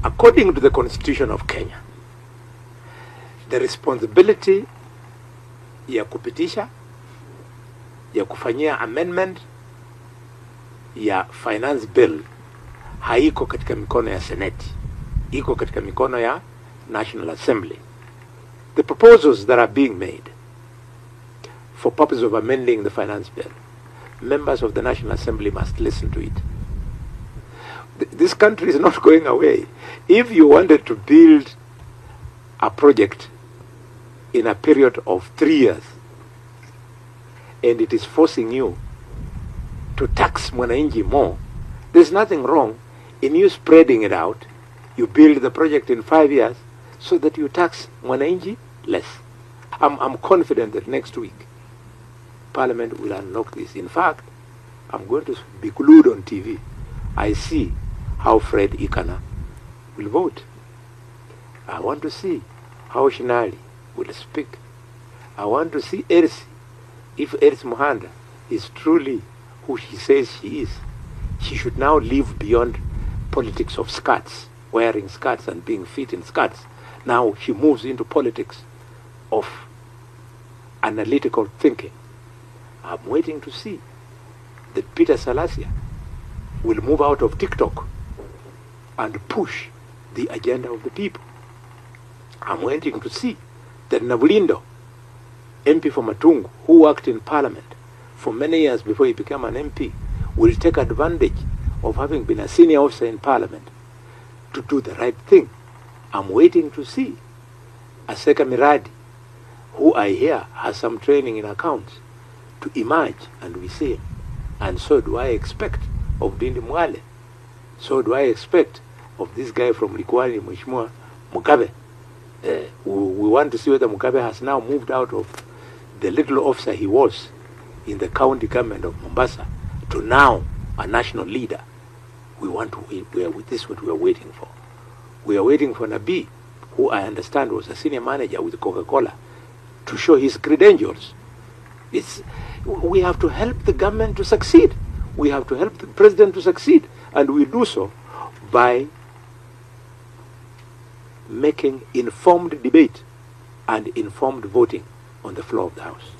According to the Constitution of Kenya, the responsibility ya kupitisha, ya kufanyia amendment ya finance bill haiko katika mikono ya Senate, iko katika mikono ya National Assembly. The proposals that are being made for purpose of amending the finance bill, members of the National Assembly must listen to it. This country is not going away. If you wanted to build a project in a period of 3 years, and it is forcing you to tax mwananchi more, there's nothing wrong in you spreading it out. You build the project in 5 years so that you tax mwananchi less. I'm confident that next week Parliament will unlock this. In fact, I'm going to be glued on TV. I see how Fred Ikana will vote. I want to see how Shinali will speak. I want to see Ersi. If Ersi Muhanda is truly who she says she is, she should now live beyond politics of skirts, wearing skirts and being fit in skirts. Now she moves into politics of analytical thinking. I'm waiting to see that Peter Salasia will move out of TikTok and push the agenda of the people. I'm waiting to see that Nabulindo, MP for Matungu, who worked in Parliament for many years before he became an MP, will take advantage of having been a senior officer in Parliament to do the right thing. I'm waiting to see Aseka Miradi, who I hear has some training in accounts, to emerge, and we see him. And so do I expect of Dindi Mwale. So do I expect of this guy from Likwani, Mheshimiwa Mugabe. We want to see whether Mugabe has now moved out of the little officer he was in the county government of Mombasa to now a national leader. This is what we are waiting for. We are waiting for Nabi, who I understand was a senior manager with Coca-Cola, to show his credentials. We have to help the government to succeed. We have to help the president to succeed. And we do so by making informed debate and informed voting on the floor of the House.